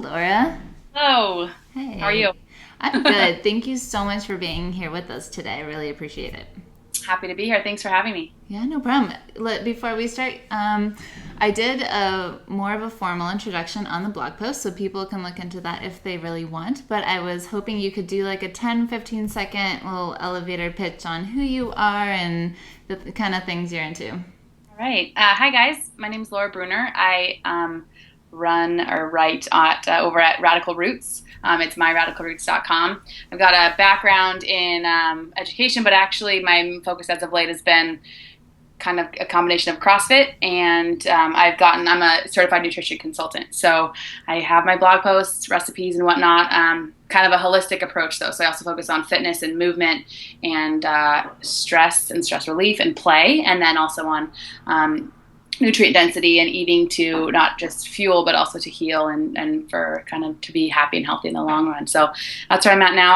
Laura. Hello. How are you? Hey. I'm good. Thank you so much for being here with us today. I really appreciate it. Happy to be here. Thanks for having me. Yeah, no problem. Before we start, I did more of a formal introduction on the blog post, so people can look into that if they really want. But I was hoping you could do like a 10, 15-second little elevator pitch on who you are and the kind of things you're into. All right. Hi, guys. My name is Laura Bruner. I run or write over at Radical Roots. It's myradicalroots.com. I've got a background in education, but actually my focus as of late has been kind of a combination of CrossFit and I'm a certified nutrition consultant. So I have my blog posts, recipes and whatnot, kind of a holistic approach though. So I also focus on fitness and movement and stress and stress relief and play. And then also on nutrient density and eating to not just fuel, but also to heal and for kind of to be happy and healthy in the long run. So that's where I'm at now.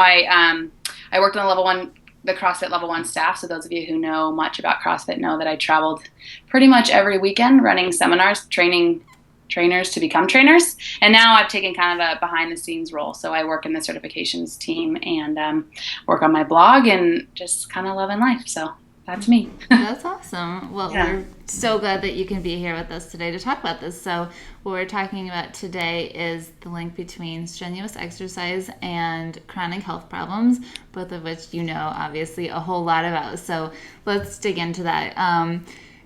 I worked on the CrossFit level 1 staff. So those of you who know much about CrossFit know that I traveled pretty much every weekend running seminars, training trainers to become trainers. And now I've taken kind of a behind the scenes role. So I work in the certifications team and work on my blog and just kind of loving life. So that's me. That's awesome. Well, Yeah. we're so glad that you can be here with us today to talk about this. So what we're talking about today is the link between strenuous exercise and chronic health problems, both of which you know obviously a whole lot about. So let's dig into that.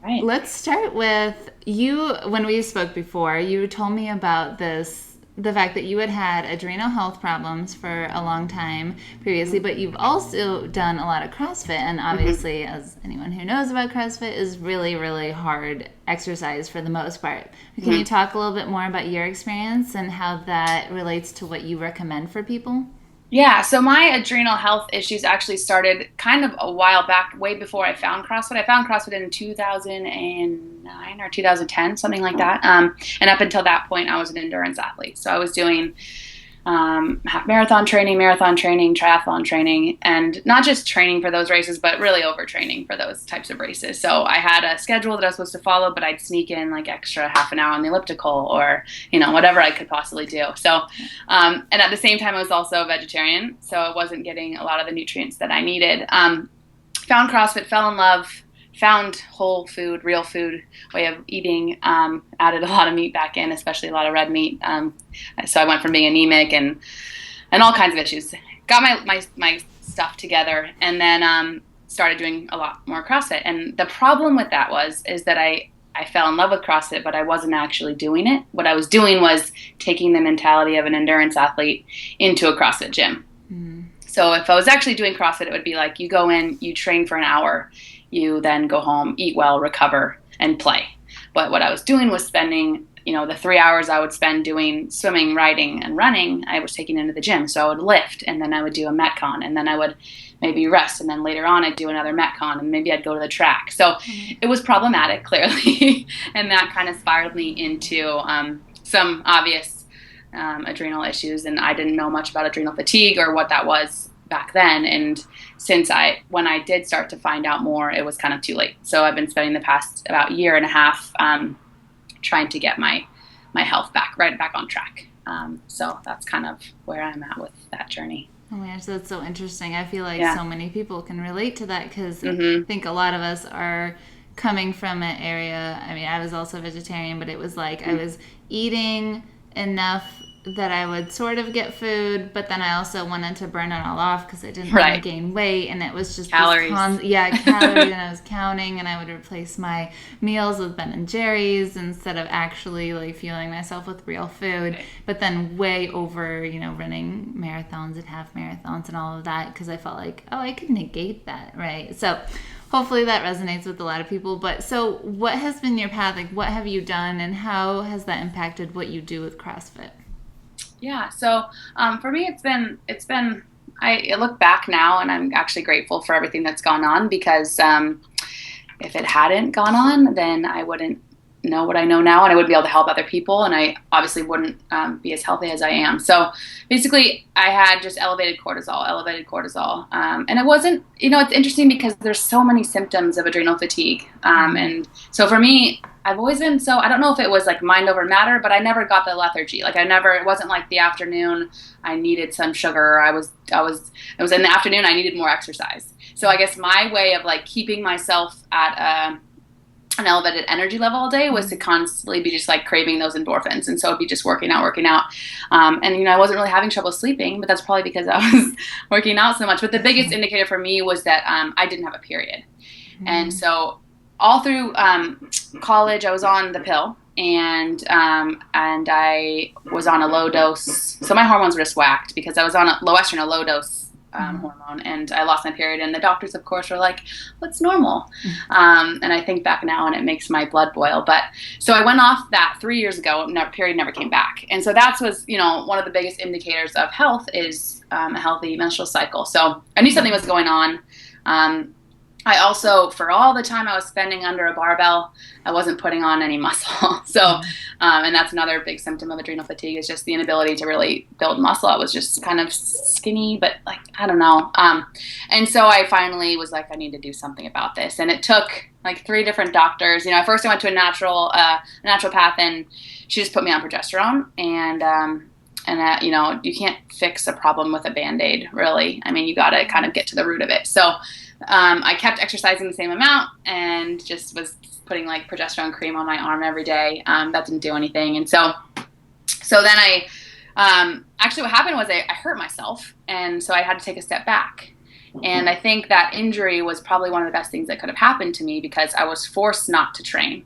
Right. Let's start with you. When we spoke before, you told me about the fact that you had adrenal health problems for a long time previously, but you've also done a lot of CrossFit, and obviously, as anyone who knows about CrossFit, is really, really hard exercise for the most part. Can you talk a little bit more about your experience and how that relates to what you recommend for people? Yeah, so my adrenal health issues actually started kind of a while back, way before I found CrossFit. I found CrossFit in 2009 or 2010, something like that. And up until that point, I was an endurance athlete. So I was doing half marathon training, triathlon training, and not just training for those races, but really overtraining for those types of races. So I had a schedule that I was supposed to follow, but I'd sneak in like extra half an hour on the elliptical or, whatever I could possibly do. So, and at the same time, I was also a vegetarian, so I wasn't getting a lot of the nutrients that I needed. Found CrossFit, fell in love, found whole food, real food way of eating, added a lot of meat back in, especially a lot of red meat. So I went from being anemic and all kinds of issues. Got my stuff together and then started doing a lot more CrossFit. And the problem with that is that I fell in love with CrossFit, but I wasn't actually doing it. What I was doing was taking the mentality of an endurance athlete into a CrossFit gym. So if I was actually doing CrossFit, it would be like you go in, you train for an hour, you then go home, eat well, recover, and play. But what I was doing was spending, the 3 hours I would spend doing swimming, riding, and running, I was taking into the gym. So I would lift, and then I would do a Metcon, and then I would maybe rest, and then later on I'd do another Metcon, and maybe I'd go to the track. So it was problematic, clearly, and that kind of spiraled me into some obvious adrenal issues, and I didn't know much about adrenal fatigue or what that was back then. And when I did start to find out more, it was kind of too late. So I've been spending the past about year and a half trying to get my health back on track. So that's kind of where I'm at with that journey. Oh my gosh, that's so interesting. I feel like Yeah. so many people can relate to that because I think a lot of us are coming from an area. I mean, I was also vegetarian, but it was like I was eating enough that I would sort of get food, but then I also wanted to burn it all off because I didn't want to gain weight, and it was just Calories. Calories, and I was counting, and I would replace my meals with Ben and Jerry's instead of actually like fueling myself with real food. But then way over, running marathons and half marathons and all of that because I felt like, oh, I could negate that, right? So hopefully that resonates with a lot of people. But so what has been your path? Like, what have you done, and how has that impacted what you do with CrossFit? Yeah. So for me, it's been. I look back now, and I'm actually grateful for everything that's gone on because if it hadn't gone on, then I wouldn't know what I know now, and I wouldn't be able to help other people, and I obviously wouldn't be as healthy as I am. So basically, I had just elevated cortisol, and it wasn't. It's interesting because there's so many symptoms of adrenal fatigue, and so for me, I've always been so, I don't know if it was like mind over matter, but I never got the lethargy. Like it wasn't like the afternoon I needed some sugar. It was in the afternoon I needed more exercise. So I guess my way of like keeping myself at an elevated energy level all day was to constantly be just like craving those endorphins. And so it'd be just working out. And, I wasn't really having trouble sleeping, but that's probably because I was working out so much. But the biggest indicator for me was that I didn't have a period. And so all through college, I was on the pill, and I was on a low dose. So my hormones were just whacked because I was on a low estrogen, a low dose hormone, and I lost my period. And the doctors, of course, were like, "What's normal?" And I think back now, and it makes my blood boil. But so I went off that 3 years ago. Period never came back, and so that was, one of the biggest indicators of health is a healthy menstrual cycle. So I knew something was going on. I also, for all the time I was spending under a barbell, I wasn't putting on any muscle. So, and that's another big symptom of adrenal fatigue, is just the inability to really build muscle. I was just kind of skinny, but like, I don't know. And so I finally was like, I need to do something about this. And it took like 3 different doctors. First I went to a naturopath, and she just put me on progesterone. And you can't fix a problem with a Band-Aid, really. I mean, you got to kind of get to the root of it. So I kept exercising the same amount and just was putting like progesterone cream on my arm every day. That didn't do anything. And so then actually what happened was I hurt myself. And so I had to take a step back. And I think that injury was probably one of the best things that could have happened to me, because I was forced not to train.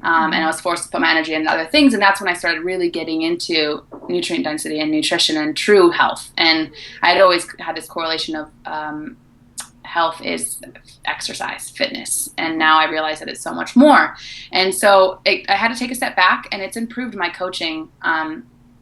And I was forced to put my energy into other things. And that's when I started really getting into nutrient density and nutrition and true health. And I had always had this correlation of health is exercise, fitness. And now I realize that it's so much more. And so I had to take a step back, and it's improved my coaching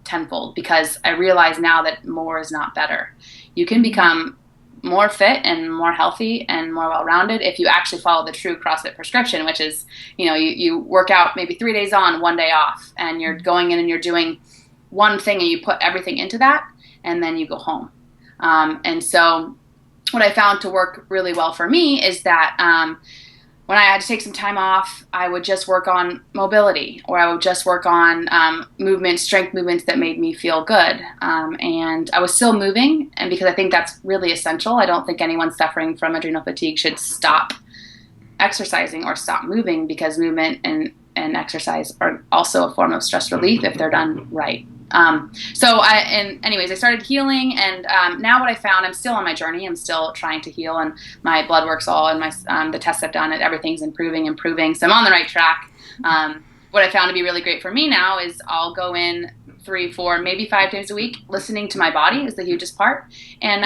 tenfold, because I realize now that more is not better. You can become more fit and more healthy and more well-rounded if you actually follow the true CrossFit prescription, which is, you work out maybe 3 days on, 1 day off, and you're going in and you're doing one thing and you put everything into that, and then you go home. And so what I found to work really well for me is that when I had to take some time off, I would just work on mobility, or I would just work on strength movements that made me feel good. And I was still moving, and because I think that's really essential. I don't think anyone suffering from adrenal fatigue should stop exercising or stop moving, because movement and exercise are also a form of stress relief if they're done right. Anyways, I started healing, and now what I found, I'm still on my journey. I'm still trying to heal, and my blood work's all, and the tests I've done, and everything's improving. So I'm on the right track. What I found to be really great for me now is I'll go in 3, 4, maybe 5 days a week. Listening to my body is the hugest part, and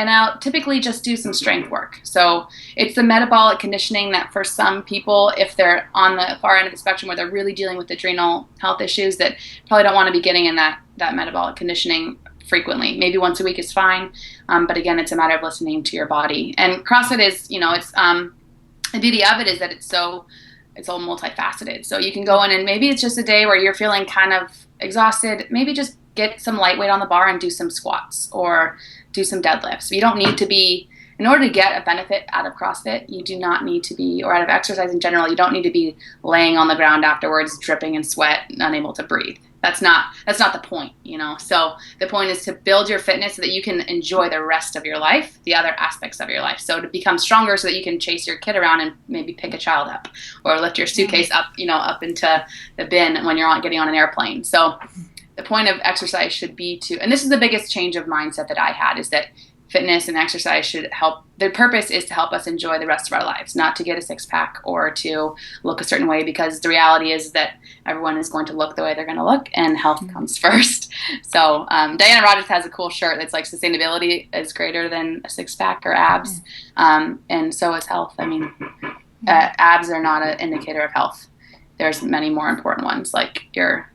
I'll typically just do some strength work. So it's the metabolic conditioning that for some people, if they're on the far end of the spectrum where they're really dealing with adrenal health issues, that probably don't want to be getting in that metabolic conditioning frequently. Maybe once a week is fine. But again, it's a matter of listening to your body. And CrossFit is, it's the beauty of it is that it's all multifaceted. So you can go in, and maybe it's just a day where you're feeling kind of exhausted. Maybe just get some lightweight on the bar and do some squats or do some deadlifts. You don't need to be, in order to get a benefit out of CrossFit, you do not need to be, or out of exercise in general, you don't need to be laying on the ground afterwards, dripping in sweat, and unable to breathe. That's not the point, So the point is to build your fitness so that you can enjoy the rest of your life, the other aspects of your life. So to become stronger so that you can chase your kid around and maybe pick a child up, or lift your suitcase up into the bin when you're getting on an airplane. So the point of exercise should be and this is the biggest change of mindset that I had, is that fitness and exercise should help. The purpose is to help us enjoy the rest of our lives, not to get a 6-pack or to look a certain way, because the reality is that everyone is going to look the way they're going to look, and health comes first. So Diana Rogers has a cool shirt that's like, sustainability is greater than a 6-pack or abs. And so is health. I mean, abs are not an indicator of health. There's many more important ones, like your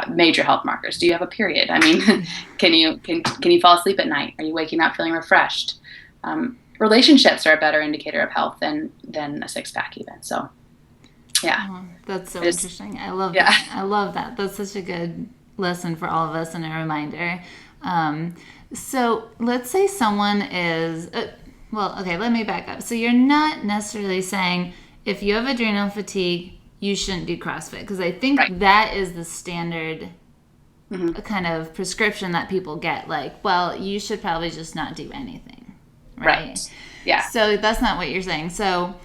major health markers. Do you have a period? I mean, can you fall asleep at night? Are you waking up feeling refreshed? Relationships are a better indicator of health than a 6-pack even. So, yeah. Oh, that's so interesting. I love that. I love that. That's such a good lesson for all of us, and a reminder. So let's say someone is, let me back up. So you're not necessarily saying if you have adrenal fatigue, you shouldn't do CrossFit. Because I think Right. that is the standard kind of prescription that people get. Like, well, you should probably just not do anything. Right. Yeah. So that's not what you're saying. So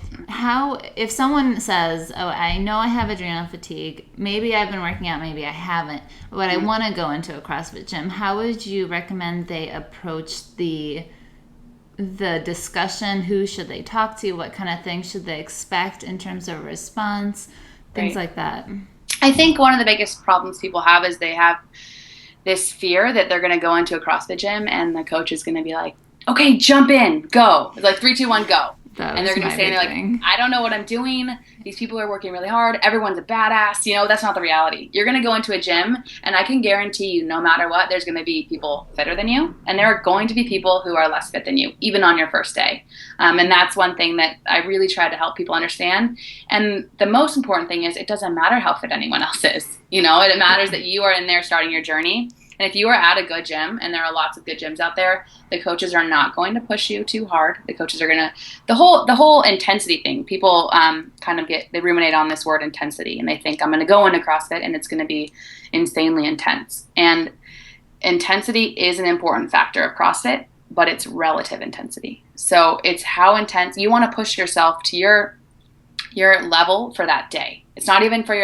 if someone says, oh, I know I have adrenal fatigue, maybe I've been working out, maybe I haven't, but I want to go into a CrossFit gym, how would you recommend they approach the discussion? Who should they talk to? What kind of things should they expect in terms of response? Things like that. I think one of the biggest problems people have is they have this fear that they're going to go into a CrossFit gym and the coach is going to be like, okay, jump in, go. It's like 3, 2, 1, go. And they're going to be saying, like, I don't know what I'm doing. These people are working really hard. Everyone's a badass. You know, that's not the reality. You're going to go into a gym, and I can guarantee you, no matter what, there's going to be people fitter than you, and there are going to be people who are less fit than you, even on your first day. And that's one thing that I really try to help people understand. And the most important thing is it doesn't matter how fit anyone else is. You know, it matters that you are in there starting your journey. And if you are at a good gym, and there are lots of good gyms out there, the coaches are not going to push you too hard. The coaches are going to, the whole intensity thing, people kind of they ruminate on this word intensity, and they think I'm going to go into CrossFit and it's going to be insanely intense. And intensity is an important factor of CrossFit, but it's relative intensity. So it's how intense you want to push yourself to your level for that day. It's not even for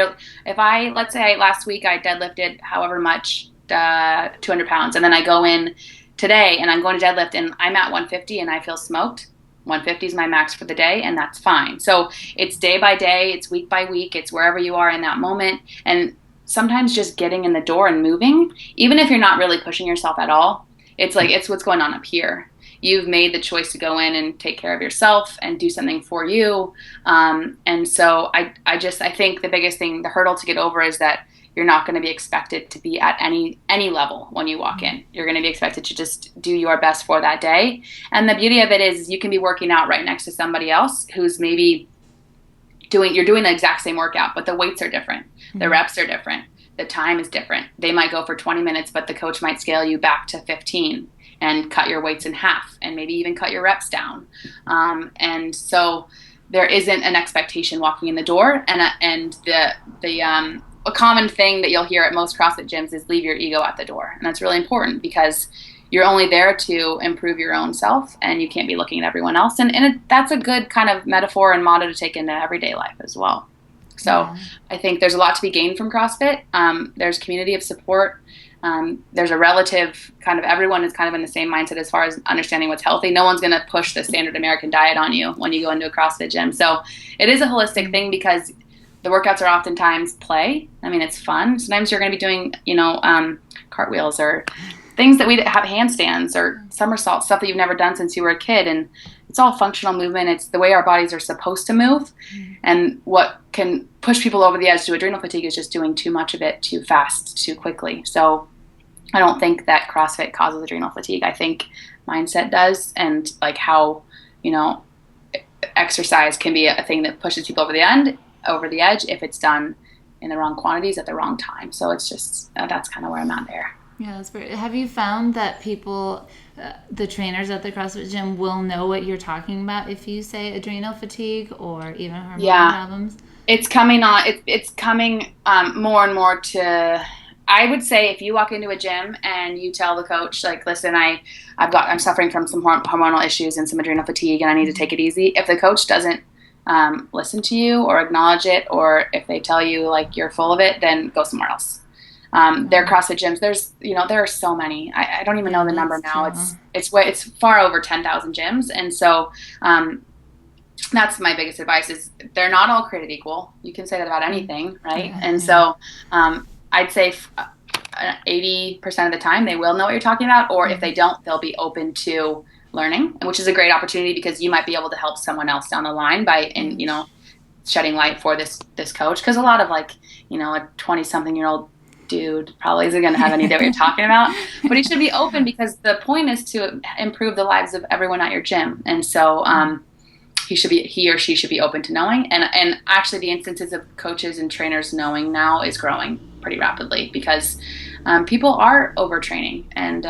let's say last week I deadlifted however much, 200 pounds, and then I go in today and I'm going to deadlift and I'm at 150 and I feel smoked. 150 is my max for the day, and that's fine. So it's day by day, it's week by week, it's wherever you are in that moment. And sometimes just getting in the door and moving, even if you're not really pushing yourself at all, it's like, it's what's going on up here. You've made the choice to go in and take care of yourself and do something for you. And so I think the biggest thing, the hurdle to get over, is that you're not going to be expected to be at any level when you walk in. You're going to be expected to just do your best for that day. And the beauty of it is you can be working out right next to somebody else who's maybe you're doing the exact same workout, but the weights are different. The reps are different. The time is different. They might go for 20 minutes, but the coach might scale you back to 15 and cut your weights in half and maybe even cut your reps down. And so there isn't an expectation walking in the door. And a common thing that you'll hear at most CrossFit gyms is leave your ego at the door. And that's really important because you're only there to improve your own self, and you can't be looking at everyone else. And that's a good kind of metaphor and motto to take into everyday life as well. So I think there's a lot to be gained from CrossFit. There's community of support. There's a relative kind of, everyone is kind of in the same mindset as far as understanding what's healthy. No one's going to push the standard American diet on you when you go into a CrossFit gym. So it is a holistic thing because the workouts are oftentimes play. I mean, it's fun. Sometimes you're going to be doing, cartwheels or things that we have, handstands or somersaults, stuff that you've never done since you were a kid. And it's all functional movement. It's the way our bodies are supposed to move. And what can push people over the edge to adrenal fatigue is just doing too much of it too fast, too quickly. So I don't think that CrossFit causes adrenal fatigue. I think mindset does, and like how, exercise can be a thing that pushes people over the edge if it's done in the wrong quantities at the wrong time. So it's just, that's kind of where I'm at there. Yeah, that's great. Have you found that people, the trainers at the CrossFit gym, will know what you're talking about if you say adrenal fatigue or even hormonal problems? It's coming on. It's coming more and more to. I would say if you walk into a gym and you tell the coach, like, listen, I'm suffering from some hormonal issues and some adrenal fatigue, and I need to take it easy. If the coach doesn't listen to you or acknowledge it, or if they tell you like you're full of it, then go somewhere else. There are CrossFit gyms. There are so many. I don't even know the number now. It's far over 10,000 gyms. And so, that's my biggest advice is they're not all created equal. You can say that about anything. Right. Yeah, and so, I'd say 80% of the time they will know what you're talking about. Or if they don't, they'll be open to learning, which is a great opportunity because you might be able to help someone else down the line by, shedding light for this coach. Cause a lot of a 20-something-year-old dude probably isn't going to have any idea what you're talking about, but he should be open because the point is to improve the lives of everyone at your gym. And so, he or she should be open to knowing. And actually the instances of coaches and trainers knowing now is growing pretty rapidly because people are overtraining, and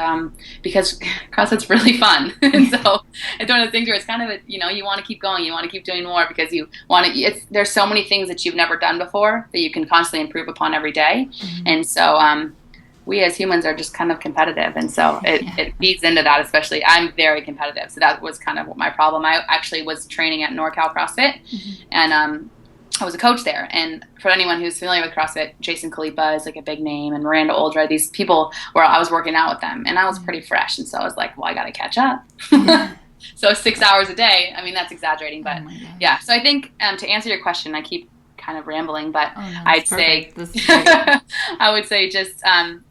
because CrossFit's really fun. And so it's one of those things where it's kind of you want to keep going, you want to keep doing more because you want to. There's so many things that you've never done before that you can constantly improve upon every day, and so we as humans are just kind of competitive, and so it feeds into that. Especially, I'm very competitive, so that was kind of my problem. I actually was training at NorCal CrossFit, and I was a coach there. And for anyone who's familiar with CrossFit, Jason Khalipa is like a big name, and Miranda Oldred, these people where I was working out with them, and I was pretty fresh, and so I was like, well, I got to catch up. So 6 hours a day. I mean, that's exaggerating, but yeah. So I think to answer your question, I keep kind of rambling, but I'd say I would say just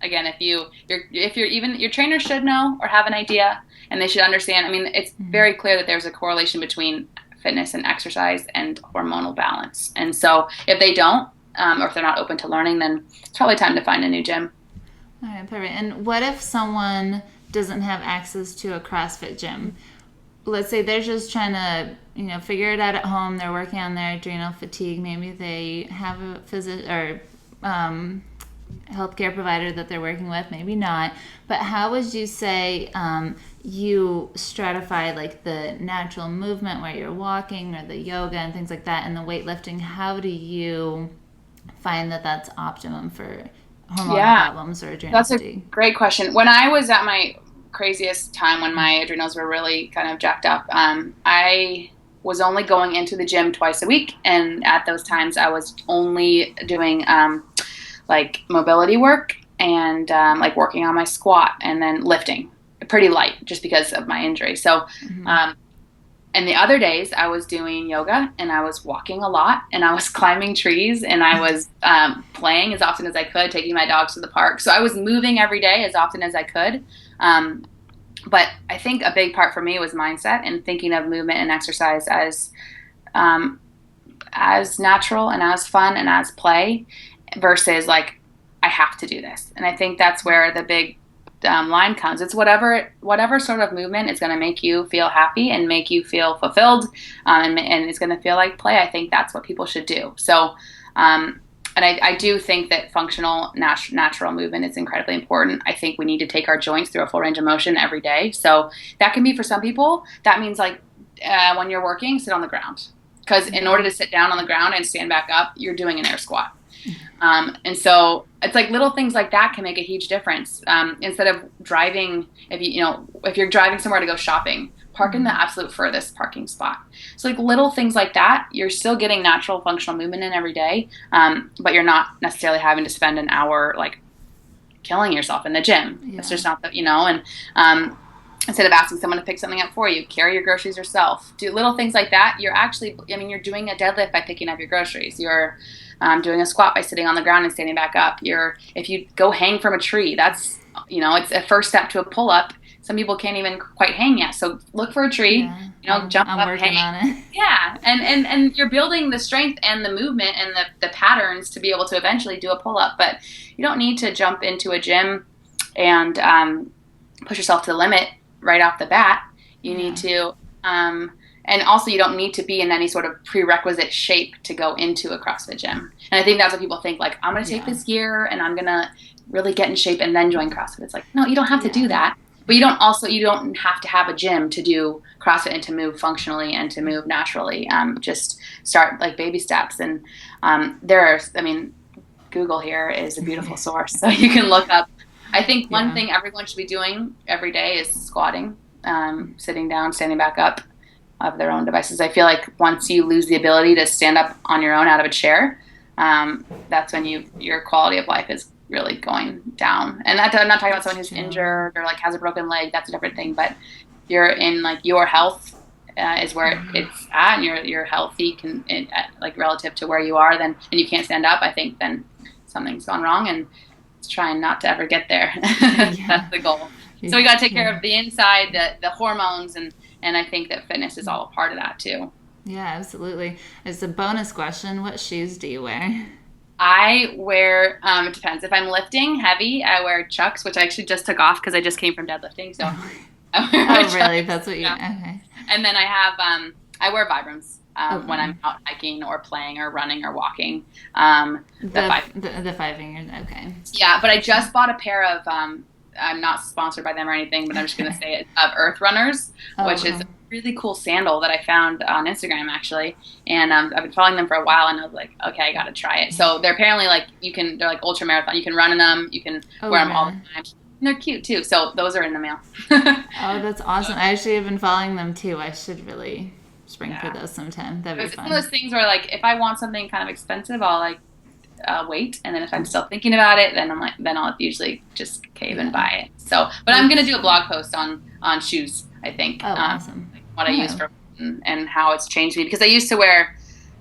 again, if you're even your trainer should know or have an idea, and they should understand. I mean, it's very clear that there's a correlation between fitness and exercise and hormonal balance, and so if they don't or if they're not open to learning, then it's probably time to find a new gym. All right, perfect. And what if someone doesn't have access to a CrossFit gym? Let's say they're just trying to, figure it out at home. They're working on their adrenal fatigue. Maybe they have a healthcare provider that they're working with. Maybe not. But how would you say you stratify like the natural movement where you're walking or the yoga and things like that and the weightlifting? How do you find that that's optimum for hormonal problems or adrenal fatigue? That's a great question. When I was at my craziest time, when my adrenals were really kind of jacked up, I was only going into the gym twice a week, and at those times I was only doing like mobility work and like working on my squat and then lifting pretty light just because of my injury. So and the other days I was doing yoga, and I was walking a lot, and I was climbing trees, and I was playing as often as I could, taking my dogs to the park. So I was moving every day as often as I could. But I think a big part for me was mindset and thinking of movement and exercise as natural and as fun and as play versus like, I have to do this. And I think that's where the big line comes. It's whatever sort of movement is going to make you feel happy and make you feel fulfilled, and it's going to feel like play. I think that's what people should do. So, and I do think that functional natural movement is incredibly important. I think we need to take our joints through a full range of motion every day. So that can be, for some people, that means like when you're working, sit on the ground. Because in order to sit down on the ground and stand back up, you're doing an air squat. And so it's like little things like that can make a huge difference. Instead of driving, if you're driving somewhere to go shopping, park in the absolute furthest parking spot. So like little things like that, you're still getting natural functional movement in every day, but you're not necessarily having to spend an hour like killing yourself in the gym. Yeah. It's just not that, and instead of asking someone to pick something up for you, carry your groceries yourself. Do little things like that. You're actually, you're doing a deadlift by picking up your groceries. You're doing a squat by sitting on the ground and standing back up. If you go hang from a tree, that's, it's a first step to a pull-up. Some people can't even quite hang yet. So look for a tree, jump I'm up, working hang. on it. Yeah. And you're building the strength and the movement and the patterns to be able to eventually do a pull-up. But you don't need to jump into a gym and push yourself to the limit right off the bat. You need to, and also you don't need to be in any sort of prerequisite shape to go into a CrossFit gym. And I think that's what people think, like, I'm going to take this year and I'm going to really get in shape and then join CrossFit. It's like, no, you don't have to do that. But you don't have to have a gym to do CrossFit and to move functionally and to move naturally. Just start like baby steps. And Google here is a beautiful source. So you can look up. I think one thing everyone should be doing every day is squatting, sitting down, standing back up of their own devices. I feel like once you lose the ability to stand up on your own out of a chair, that's when your quality of life is really going down. And I'm not talking about someone who's injured or like has a broken leg. That's a different thing. But you're in like your health is where it's at, and you're healthy like relative to where you are. Then and you can't stand up. I think then something's gone wrong, and it's trying not to ever get there. That's the goal. So we got to take care of the inside, the hormones, and I think that fitness is all a part of that too. Yeah, absolutely. As a bonus question, what shoes do you wear? I wear, it depends. If I'm lifting heavy, I wear Chucks, which I actually just took off because I just came from deadlifting. So I wear Chucks. Really? That's what you, okay. And then I have, I wear Vibrams. when I'm out hiking or playing or running or walking. The five fingers. Okay. Yeah, but I just bought a pair of, I'm not sponsored by them or anything, but I'm just going to say it, of Earth Runners, which is a really cool sandal that I found on Instagram, actually. And I've been following them for a while, and I was like, okay, I got to try it. So they're apparently like, they're like ultra marathon. You can run in them. You can wear them all the time. And they're cute too. So those are in the mail. Oh, that's awesome. I actually have been following them too. I should really spring for those sometime. That'd be fun. It's one of those things where, like, if I want something kind of expensive, I'll like wait, and then if I'm still thinking about it, then I'll usually just cave and buy it. So, but I'm gonna do a blog post on shoes, I think. Awesome. Like what I use for and how it's changed me, because I used to wear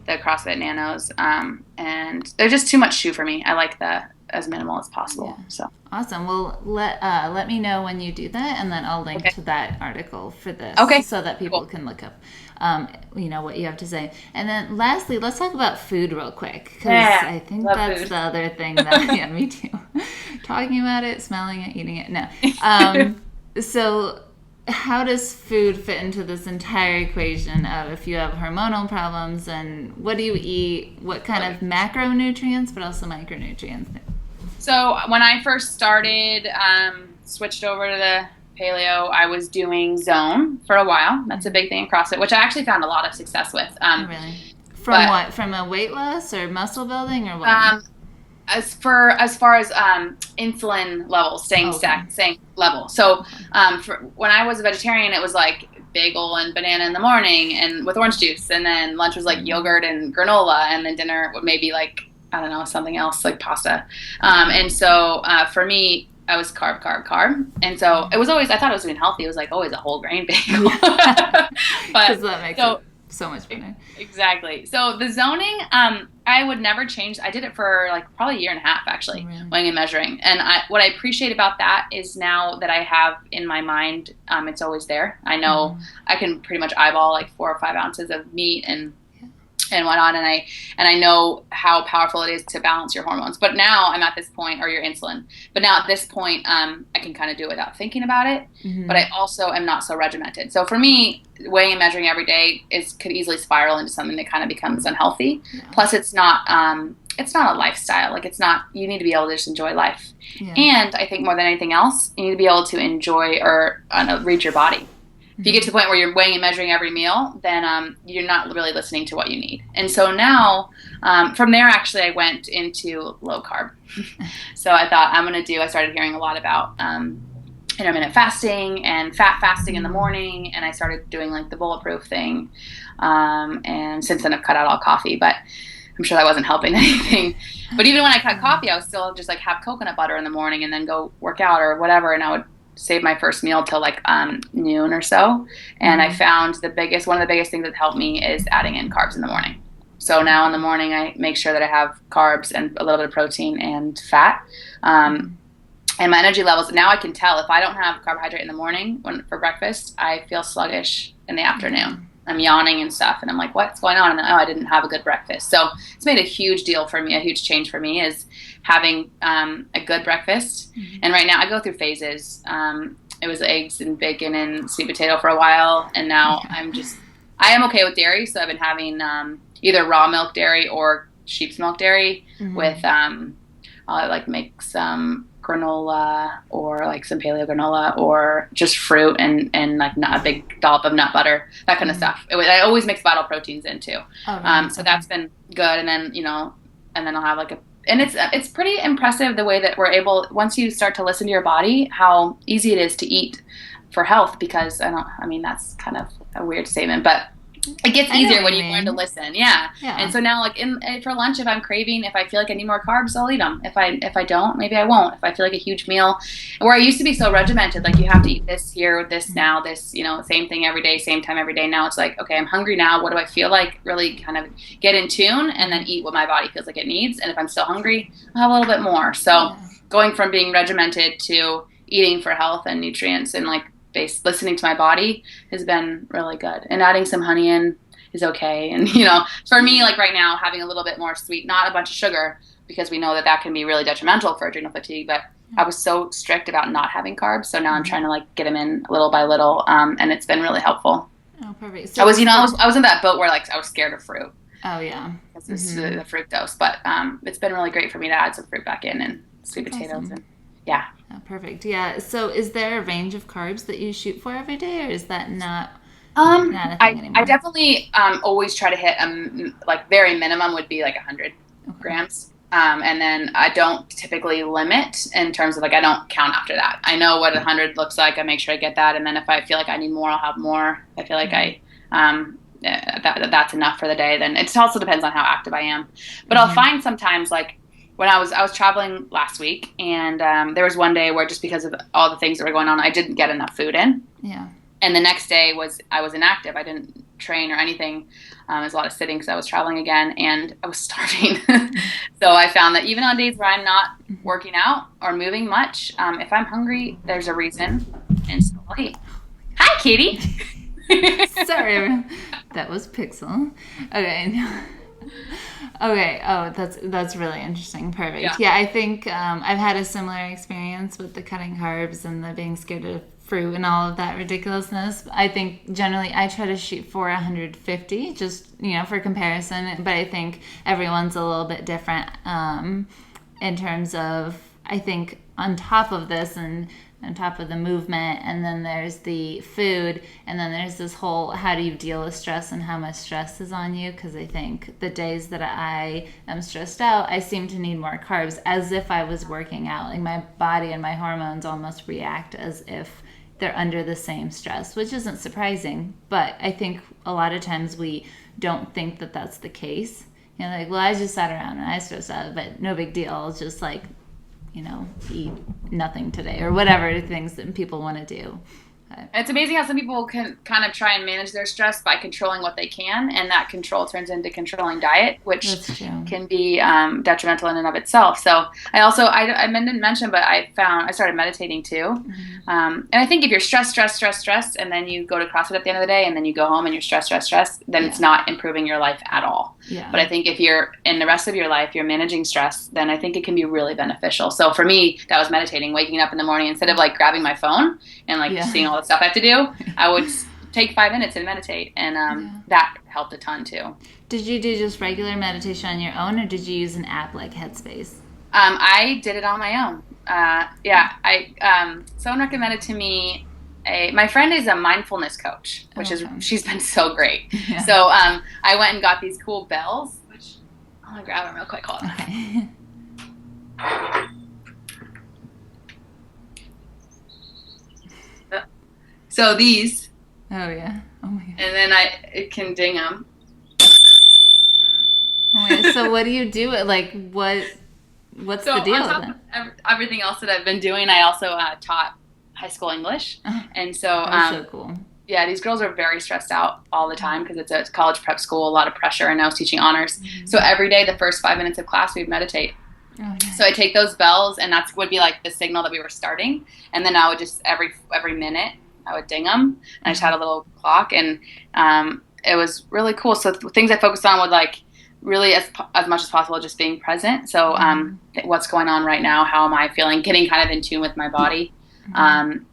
the CrossFit Nanos, and they're just too much shoe for me. I like the as minimal as possible. Yeah. So awesome. Well, let me know when you do that, and then I'll link to that article for this, so that people can look up what you have to say. And then lastly, let's talk about food real quick, because I think that's food. The other thing that me too. Talking about it, smelling it, eating it. No. So how does food fit into this entire equation of if you have hormonal problems, and what do you eat, what kind of macronutrients but also micronutrients? So when I first started, switched over to the paleo, I was doing zone for a while. That's a big thing in CrossFit, which I actually found a lot of success with. Really? What? From a weight loss or muscle building or what? As far as insulin levels staying level. So when I was a vegetarian, it was like bagel and banana in the morning and with orange juice, and then lunch was like yogurt and granola, and then dinner maybe like, I don't know, something else like pasta. And so for me, I was carb. And so it was always, I thought it was being healthy. It was like always a whole grain bagel. But that makes it so much better. Exactly. So the zoning, I would never change. I did it for like probably a year and a half, actually, weighing and measuring. And what I appreciate about that is now that I have in my mind, it's always there. I know I can pretty much eyeball like 4 or 5 ounces of meat and whatnot, and I know how powerful it is to balance your hormones. But now I'm at this point, or your insulin. But now at this point, I can kind of do it without thinking about it. But I also am not so regimented. So for me, weighing and measuring every day could easily spiral into something that kind of becomes unhealthy. Yeah. Plus, it's not a lifestyle. Like, it's not. You need to be able to just enjoy life. Yeah. And I think more than anything else, you need to be able to enjoy or read your body. If you get to the point where you're weighing and measuring every meal, then you're not really listening to what you need. And so now, from there, actually, I went into low carb. So I thought I started hearing a lot about intermittent fasting and fat fasting in the morning, and I started doing like the bulletproof thing. And since then, I've cut out all coffee, but I'm sure that wasn't helping anything. But even when I cut coffee, I was still just like have coconut butter in the morning and then go work out or whatever, and I would save my first meal till like noon or so. And I found one of the biggest things that helped me is adding in carbs in the morning. So now in the morning I make sure that I have carbs and a little bit of protein and fat. And my energy levels, now I can tell if I don't have carbohydrate in the morning for breakfast, I feel sluggish in the afternoon. I'm yawning and stuff, and I'm like, what's going on? And then, I didn't have a good breakfast. So it's made a huge deal for me, a huge change for me is having a good breakfast. And right now I go through phases. It was eggs and bacon and sweet potato for a while, and now I am okay with dairy, so I've been having either raw milk dairy or sheep's milk dairy with I'll like make some granola or like some paleo granola or just fruit and like a big dollop of nut butter, that kind of stuff. I always mix vital proteins in too. So that's been good. And then, and then I'll have like and it's pretty impressive the way that we're able, once you start to listen to your body, how easy it is to eat for health, because that's kind of a weird statement, but it gets easier when you learn to listen. Yeah. And so now, like for lunch, if I'm craving, if I feel like I need more carbs, I'll eat them. If I don't, maybe I won't. If I feel like a huge meal, where I used to be so regimented, like you have to eat this here, this now, this, same thing every day, same time every day. Now it's like, okay, I'm hungry now. What do I feel like? Really kind of get in tune and then eat what my body feels like it needs. And if I'm still hungry, I'll have a little bit more. So going from being regimented to eating for health and nutrients and like listening to my body has been really good, and adding some honey in is okay. And for me, like right now, having a little bit more sweet, not a bunch of sugar, because we know that can be really detrimental for adrenal fatigue, but I was so strict about not having carbs, so now I'm trying to like get them in little by little, and it's been really helpful. Oh, perfect. So I was in that boat where like I was scared of fruit. Oh yeah. It's the fructose, but it's been really great for me to add some fruit back in and sweet That's potatoes awesome. and yeah. Oh, perfect. Yeah. So is there a range of carbs that you shoot for every day, or is that not a thing I anymore? definitely always try to hit like very minimum would be like 100 Okay. grams. And then I don't typically limit in terms of like I don't count after that. I know what 100 looks like. I make sure I get that, and then if I feel like I need more, I'll have more. I feel like that's enough for the day. Then it also depends on how active I am. But I'll find sometimes like when I was traveling last week, and there was one day where just because of all the things that were going on, I didn't get enough food in. Yeah. And the next day I was inactive. I didn't train or anything. There was a lot of sitting because I was traveling again, and I was starving. So I found that even on days where I'm not working out or moving much, if I'm hungry, there's a reason. And so I'll eat. Hi, Katie. Sorry, that was Pixel. Okay. Okay. Oh, that's really interesting. Perfect. Yeah, I think I've had a similar experience with the cutting carbs and the being scared of fruit and all of that ridiculousness. I think generally I try to shoot for 150, just for comparison. But I think everyone's a little bit different in terms of, I think on top of this and on top of the movement, and then there's the food, and then there's this whole how do you deal with stress and how much stress is on you, because I think the days that I am stressed out, I seem to need more carbs as if I was working out. Like my body and my hormones almost react as if they're under the same stress, which isn't surprising, but I think a lot of times we don't think that that's the case. Like, well, I just sat around and I stressed out, but no big deal. It's just like, eat nothing today or whatever things that people want to do. It's amazing how some people can kind of try and manage their stress by controlling what they can, and that control turns into controlling diet, which can be detrimental in and of itself. So I didn't mention, but I started meditating too. And I think if you're stressed, and then you go to CrossFit at the end of the day, and then you go home and you're stressed, then it's not improving your life at all. Yeah. But I think if you're in the rest of your life, you're managing stress, then I think it can be really beneficial. So for me, that was meditating, waking up in the morning instead of like grabbing my phone and like seeing all the stuff I have to do. I would take 5 minutes and meditate, and that helped a ton too. Did you do just regular meditation on your own, or did you use an app like Headspace? I did it on my own. Someone recommended to me. My friend is a mindfulness coach, which she's been so great. Yeah. So I went and got these cool bells, which I'm gonna grab them real quick. Hold on. Okay. So these. Oh yeah. Oh my God. And then it can ding them. Oh my God. So what do you do? Like what's the deal? On top of everything else that I've been doing, I also taught high school English, and so so cool. Yeah, these girls are very stressed out all the time because it's a college prep school, a lot of pressure, and I was teaching honors. Mm-hmm. So every day, the first 5 minutes of class, we'd meditate. Oh, nice. So I take those bells, and that would be like the signal that we were starting, and then I would just every minute I would ding them, and I just had a little clock, and it was really cool. So things I focused on would like really as much as possible just being present. So what's going on right now? How am I feeling? Getting kind of in tune with my body. And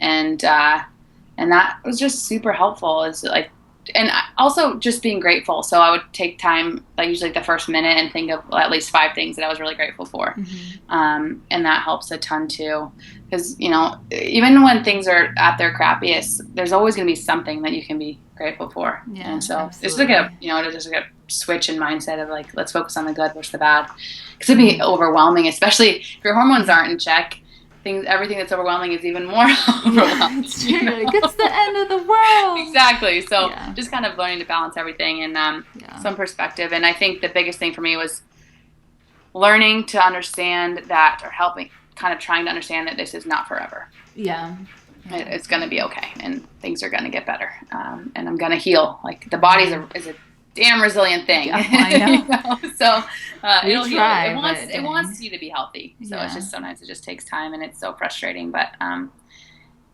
that was just super helpful. It's like, and also just being grateful. So I would take time, like usually the first minute, and think of at least 5 things that I was really grateful for. Mm-hmm. And that helps a ton too. Because, even when things are at their crappiest, there's always going to be something that you can be grateful for. Yeah, and so absolutely. It's just like a switch in mindset of like, let's focus on the good versus the bad. Because it'd be overwhelming, especially if your hormones aren't in check. Everything that's overwhelming is even more overwhelming. It's true. It's the end of the world. Exactly. So just kind of learning to balance everything and some perspective. And I think the biggest thing for me was learning to understand that, or kind of trying to understand that this is not forever. Yeah. It's going to be okay, and things are going to get better. And I'm going to heal. Like the body is a damn resilient thing. Yeah, I know. So it'll heal. It wants you to be healthy. So it's just sometimes it just takes time, and it's so frustrating. But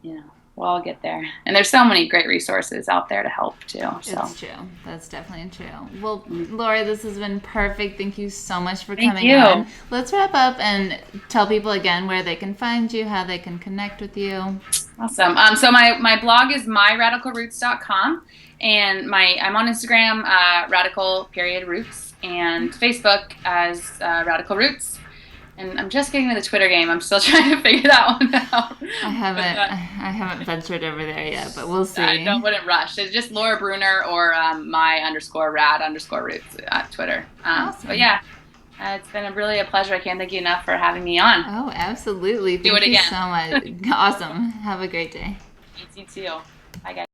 we'll all get there. And there's so many great resources out there to help too. So it's true. That's definitely true. Well, Lori, this has been perfect. Thank you so much for coming on. Let's wrap up and tell people again where they can find you, how they can connect with you. Awesome. So my blog is myradicalroots.com, and I'm on Instagram, radical.roots, and Facebook as Radical Roots. And I'm just getting to the Twitter game. I'm still trying to figure that one out. I haven't ventured over there yet, but we'll see. Wouldn't rush. It's just Laura Bruner or my_rad_roots at Twitter. Awesome. But yeah, it's been really a pleasure. I can't thank you enough for having me on. Oh, absolutely. Thank you so much. Awesome. Have a great day. You too. Bye, guys.